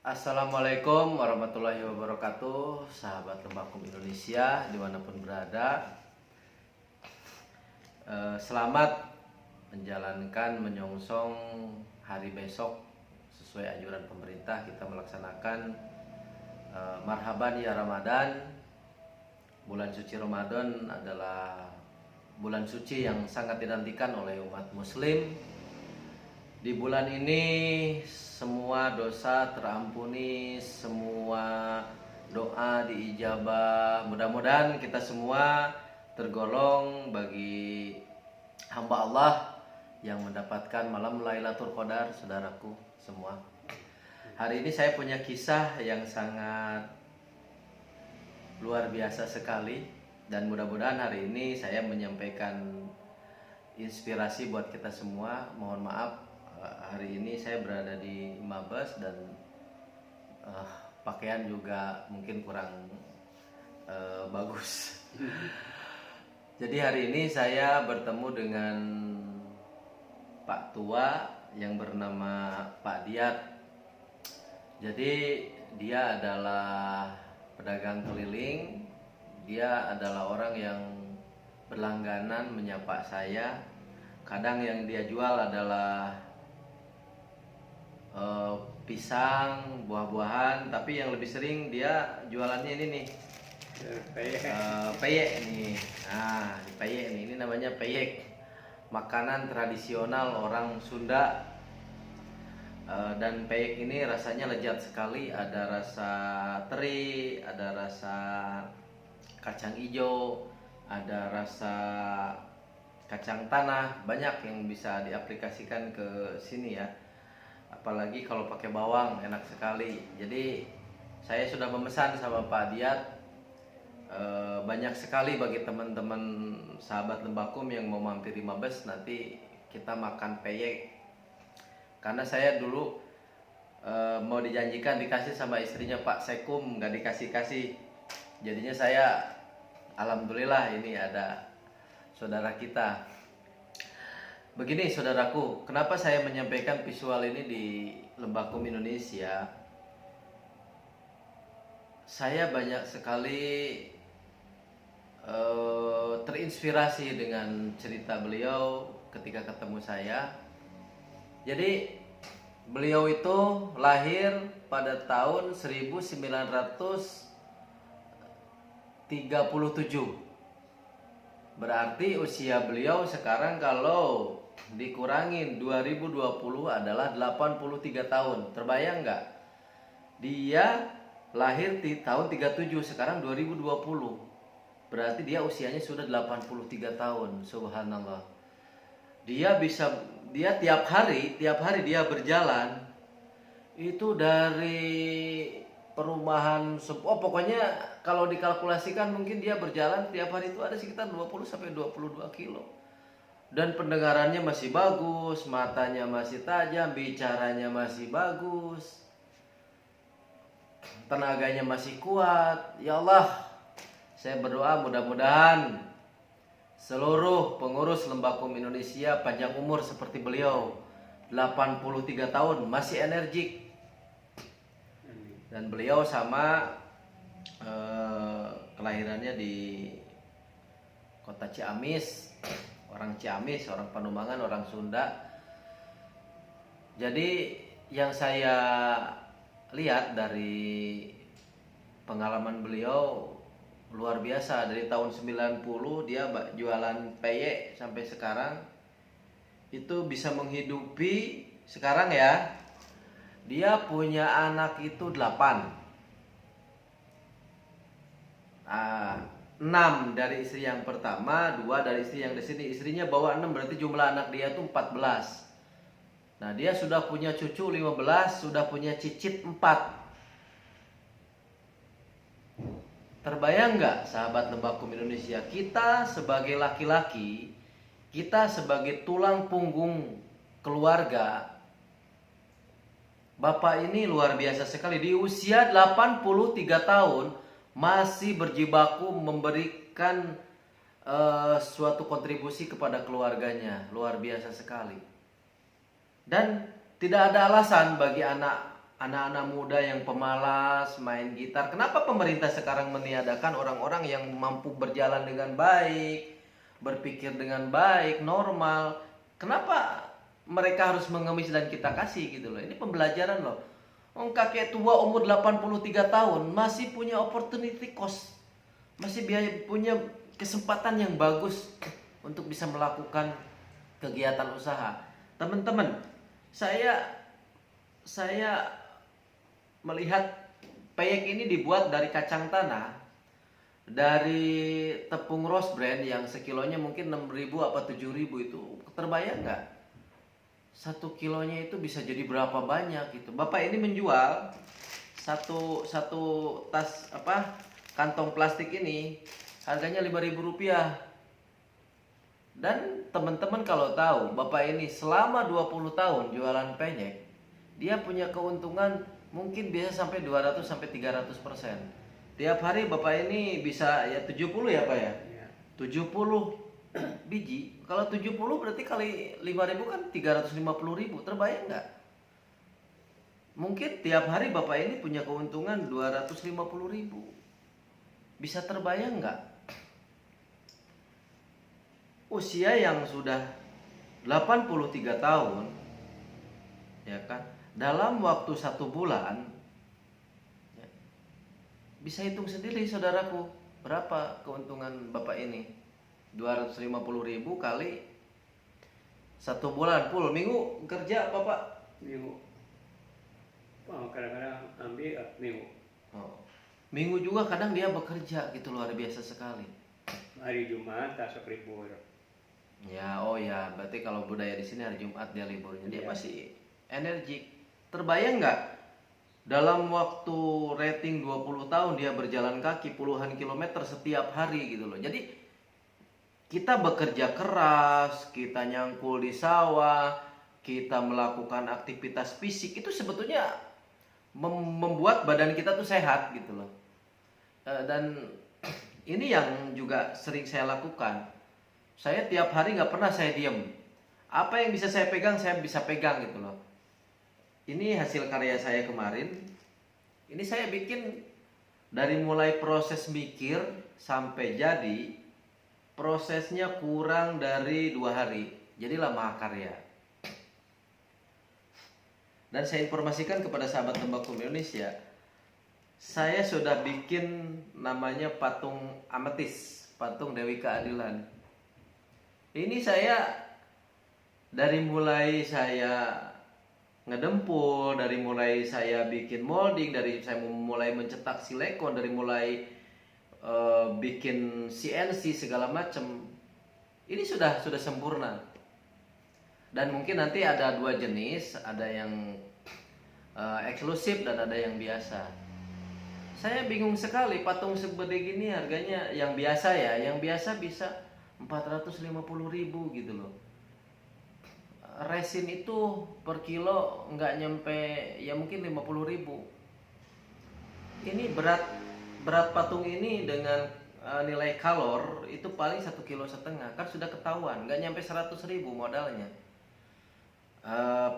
Assalamualaikum warahmatullahi wabarakatuh, sahabat Lembakum Indonesia dimanapun berada. Selamat menjalankan menyongsong hari besok sesuai anjuran pemerintah. Kita melaksanakan Marhaban ya Ramadan. Bulan suci Ramadan adalah bulan suci yang sangat dinantikan oleh umat muslim. Di bulan ini semua dosa terampuni, semua doa diijabah. Mudah-mudahan kita semua tergolong bagi hamba Allah yang mendapatkan malam Lailatul Qadar, saudaraku semua. Hari ini saya punya kisah yang sangat luar biasa sekali, dan mudah-mudahan hari ini saya menyampaikan inspirasi buat kita semua. Mohon maaf, hari ini saya berada di Mabes dan pakaian juga mungkin kurang bagus. Jadi hari ini saya bertemu dengan Pak Tua yang bernama Pak Diat. Jadi dia adalah pedagang keliling. Dia adalah orang yang berlangganan menyapa saya. Kadang yang dia jual adalah pisang, buah-buahan, tapi yang lebih sering dia jualannya ini nih, peyek nih. Nah, peyek nih, ini namanya peyek, makanan tradisional orang Sunda. Dan peyek ini rasanya lezat sekali, ada rasa teri, ada rasa kacang hijau, ada rasa kacang tanah, banyak yang bisa diaplikasikan ke sini ya. Apalagi kalau pakai bawang, enak sekali. Jadi saya sudah memesan sama Pak Diat. Banyak sekali bagi teman-teman sahabat Lembakum yang mau mampir di Mabes, nanti kita makan peyek. Karena saya dulu mau dijanjikan dikasih sama istrinya Pak Sekum, nggak dikasih-kasih. Jadinya saya alhamdulillah ini ada saudara kita. Begini saudaraku, kenapa saya menyampaikan visual ini di Lembakum Indonesia? Saya banyak sekali terinspirasi dengan cerita beliau ketika ketemu saya. Jadi beliau itu lahir pada tahun 1937. Berarti usia beliau sekarang kalau dikurangin 2020 adalah 83 tahun. Terbayang nggak? Dia lahir di tahun 37, sekarang 2020. Berarti dia usianya sudah 83 tahun. Subhanallah. Dia tiap hari dia berjalan itu dari perumahan, pokoknya kalau dikalkulasikan mungkin dia berjalan tiap hari itu ada sekitar 20 sampai 22 kilo. Dan pendengarannya masih bagus, matanya masih tajam, bicaranya masih bagus, tenaganya masih kuat. Ya Allah, saya berdoa mudah-mudahan seluruh pengurus Lembakum Indonesia panjang umur seperti beliau, 83 tahun masih energik. Dan beliau sama kelahirannya di kota Ciamis, orang Ciamis, orang Panumbangan, orang Sunda. Jadi yang saya lihat dari pengalaman beliau luar biasa. Dari tahun 90 dia jualan peyek sampai sekarang itu bisa menghidupi. Sekarang ya, dia punya anak itu 8. 6 dari istri yang pertama, 2 dari istri yang di sini. Istrinya bawa 6, berarti jumlah anak dia itu 14. Nah, dia sudah punya cucu 15, sudah punya cicit 4. Terbayang nggak sahabat Lembakum Indonesia, kita sebagai laki-laki, kita sebagai tulang punggung keluarga, bapak ini luar biasa sekali. Di usia 83 tahun masih berjibaku memberikan suatu kontribusi kepada keluarganya. Luar biasa sekali. Dan tidak ada alasan bagi anak anak-anak muda yang pemalas main gitar. Kenapa pemerintah sekarang meniadakan orang-orang yang mampu berjalan dengan baik, berpikir dengan baik, normal? Kenapa mereka harus mengemis dan kita kasih gitu loh? Ini pembelajaran loh. Kakek tua umur 83 tahun masih punya opportunity cost. Masih punya kesempatan yang bagus untuk bisa melakukan kegiatan usaha. Teman-teman, saya melihat peyek ini dibuat dari kacang tanah, dari tepung rose bran yang sekilonya mungkin 6.000 apa 7.000 itu. Terbayang nggak? 1 kilonya itu bisa jadi berapa banyak gitu. Bapak ini menjual satu tas kantong plastik ini harganya 5.000 rupiah. Dan teman-teman kalau tahu Bapak ini selama 20 tahun jualan peyek, dia punya keuntungan mungkin bisa sampai 200 sampai 300%. Tiap hari Bapak ini bisa ya 70 ya Pak ya? 70 biji. Kalau 70 berarti kali 5.000 kan 350.000. Terbayang nggak? Mungkin tiap hari Bapak ini punya keuntungan 250.000. Bisa terbayang nggak? Usia yang sudah 83 tahun, ya kan? Dalam waktu 1 bulan, ya, bisa hitung sendiri saudaraku, berapa keuntungan Bapak ini? 250.000 kali 1 bulan full. Minggu kerja Bapak? Minggu. Kadang-kadang ambil minggu. Minggu juga kadang dia bekerja gitu, luar biasa sekali. Hari Jumat tasuk libur. Ya, berarti kalau budaya di sini hari Jumat dia liburnya. Dia masih energik. Terbayang nggak? Dalam waktu rating 20 tahun dia berjalan kaki puluhan kilometer setiap hari gitu loh. Jadi kita bekerja keras, kita nyangkul di sawah, kita melakukan aktivitas fisik, itu sebetulnya membuat badan kita tuh sehat gitu loh. Dan ini yang juga sering saya lakukan. Saya tiap hari nggak pernah saya diem. Apa yang bisa saya pegang, saya bisa pegang gitu loh. Ini hasil karya saya kemarin. Ini saya bikin dari mulai proses mikir sampai jadi, prosesnya kurang dari 2 hari. Jadilah mahakarya. Dan saya informasikan kepada sahabat tembakau Indonesia, saya sudah bikin namanya patung ametis, patung Dewi Keadilan. Ini saya dari mulai saya ngedempul, dari mulai saya bikin molding, dari saya mulai mencetak silikon, dari mulai bikin CNC segala macam, ini sudah sempurna. Dan mungkin nanti ada 2 jenis, ada yang eksklusif dan ada yang biasa. Saya bingung sekali, patung segede gini harganya yang biasa ya, yang biasa bisa 450.000 gitu loh. Resin itu per kilo nggak nyampe ya mungkin 50.000. Ini berat patung ini dengan nilai kalor itu paling 1,5 kilo kan sudah ketahuan, nggak nyampe 100.000 modalnya.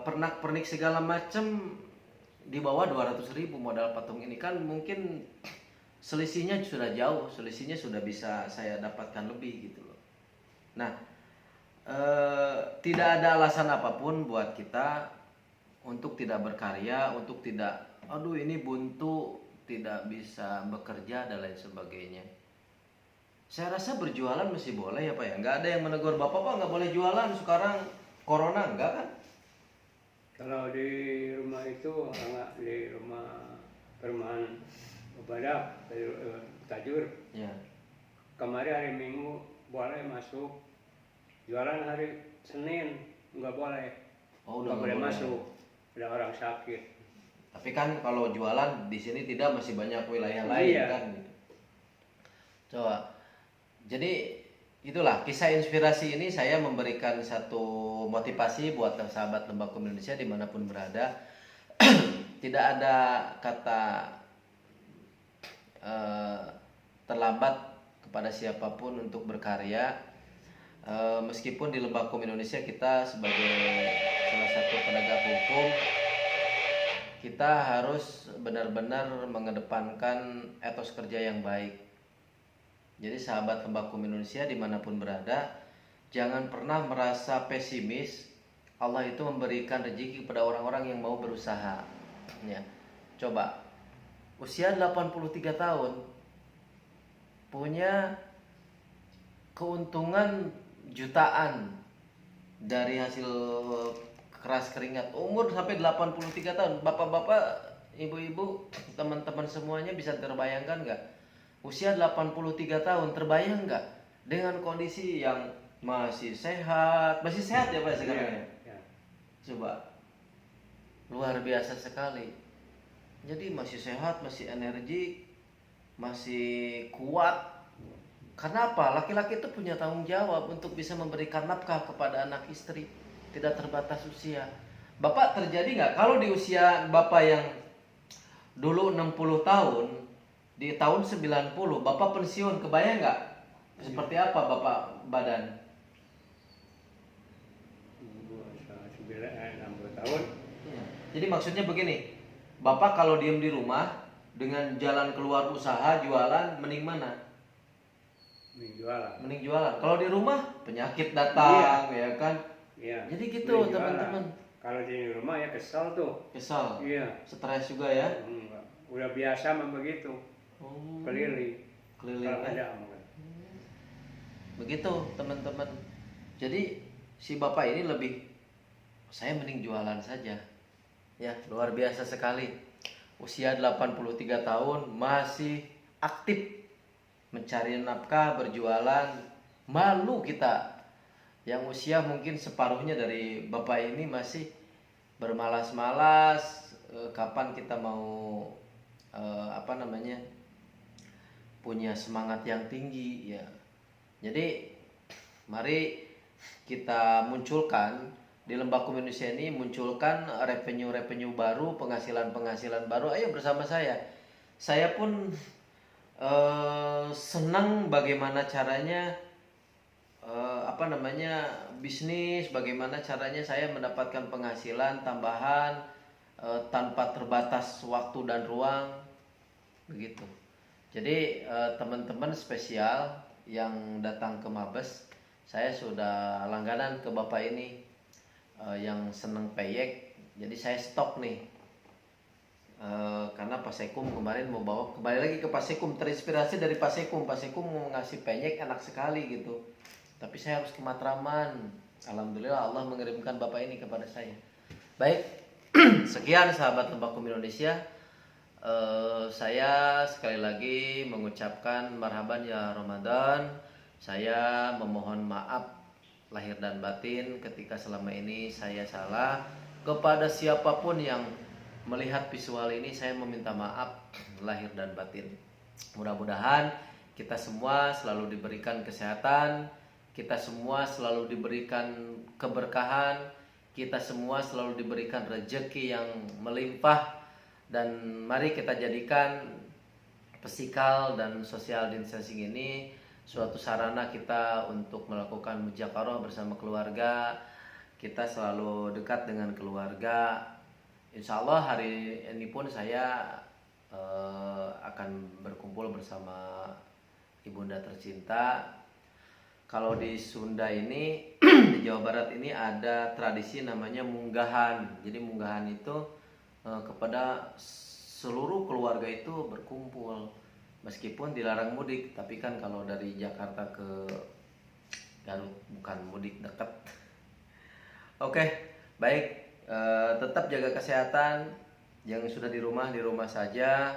Pernak-pernik segala macam di bawah 200.000 modal patung ini, kan mungkin selisihnya sudah jauh, selisihnya sudah bisa saya dapatkan lebih gitu loh. Nah, tidak ada alasan apapun buat kita untuk tidak berkarya, untuk tidak, aduh ini buntu, tidak bisa bekerja dan lain sebagainya. Saya rasa berjualan masih boleh ya Pak ya. Nggak ada yang menegur Bapak, Pak nggak boleh jualan sekarang corona, enggak kan? Kalau di rumah itu, enggak, di rumah perumahan Badak, Tajur. Ya. Kemarin hari Minggu boleh masuk. Jualan hari Senin nggak boleh. Oh, udah nggak boleh masuk. Ada orang sakit. Tapi kan kalau jualan di sini tidak, masih banyak wilayah lain kan gitu. Coba. Jadi itulah kisah inspirasi ini, saya memberikan satu motivasi buat sahabat tembakau Indonesia dimanapun berada. Tidak ada kata terlambat kepada siapapun untuk berkarya. Meskipun di Lembakom Indonesia kita sebagai salah satu penegak hukum, kita harus benar-benar mengedepankan etos kerja yang baik. Jadi sahabat Lembakum Indonesia dimanapun berada, jangan pernah merasa pesimis. Allah itu memberikan rezeki kepada orang-orang yang mau berusaha. Ya. Coba, usia 83 tahun, punya keuntungan jutaan dari hasil keras keringat, umur sampai 83 tahun. Bapak-bapak, ibu-ibu, teman-teman semuanya bisa terbayangkan nggak? Usia 83 tahun, terbayang nggak? Dengan kondisi yang masih sehat ya Pak sekarang ya? Ya. Coba, luar biasa sekali. Jadi masih sehat, masih energi, masih kuat. Karena apa? Laki-laki itu punya tanggung jawab untuk bisa memberikan nafkah kepada anak istri. Tidak terbatas usia. Bapak terjadi nggak kalau di usia Bapak yang dulu 60 tahun, di tahun 90 Bapak pensiun, kebayang nggak? Seperti apa Bapak badan? 60 tahun. Jadi maksudnya begini, Bapak kalau diem di rumah dengan jalan keluar usaha jualan, mending mana? Jualan. Mending jualan. Kalau di rumah penyakit datang, ya kan? Iya. Jadi gitu teman-teman. Kalau di rumah ya kesal tuh. Kesal. Iya. Stres juga ya. Udah biasa begitu. Oh, Keliling. keliling Kalau ya. ada Begitu teman-teman. Jadi si bapak ini lebih, saya mending jualan saja. Ya, luar biasa sekali. Usia 83 tahun masih aktif mencari nafkah, berjualan. Malu kita yang usia mungkin separuhnya dari bapak ini masih bermalas-malas. Kapan kita mau punya semangat yang tinggi ya. Jadi mari kita munculkan di Lembakum Indonesia ini, munculkan revenue baru, penghasilan baru. Ayo bersama saya. Saya pun senang bagaimana caranya bisnis, bagaimana caranya saya mendapatkan penghasilan tambahan tanpa terbatas waktu dan ruang, begitu. Jadi teman-teman spesial yang datang ke Mabes, saya sudah langganan ke bapak ini yang seneng peyek, jadi saya stok nih. Karena Pak Sekum kemarin mau bawa, kembali lagi ke Pak Sekum, terinspirasi dari Pak Sekum. Pak Sekum mau ngasih penyek enak sekali gitu, tapi saya harus ke Matraman. Alhamdulillah Allah mengirimkan bapak ini kepada saya. Baik, sekian sahabat Lembakum Indonesia. Saya sekali lagi mengucapkan marhaban ya Ramadan. Saya memohon maaf lahir dan batin ketika selama ini saya salah. Kepada siapapun yang melihat visual ini, saya meminta maaf lahir dan batin. Mudah-mudahan kita semua selalu diberikan kesehatan, kita semua selalu diberikan keberkahan, kita semua selalu diberikan rezeki yang melimpah, dan mari kita jadikan physical dan social distancing ini suatu sarana kita untuk melakukan mujakarah bersama keluarga. Kita selalu dekat dengan keluarga. Insya Allah hari ini pun saya akan berkumpul bersama ibunda tercinta. Kalau di Sunda ini, di Jawa Barat ini ada tradisi namanya munggahan. Jadi munggahan itu kepada seluruh keluarga itu berkumpul. Meskipun dilarang mudik, tapi kan kalau dari Jakarta ke Garut bukan mudik, dekat. Oke, baik. Tetap jaga kesehatan. Yang sudah di rumah saja.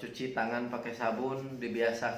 Cuci tangan pakai sabun, dibiasakan.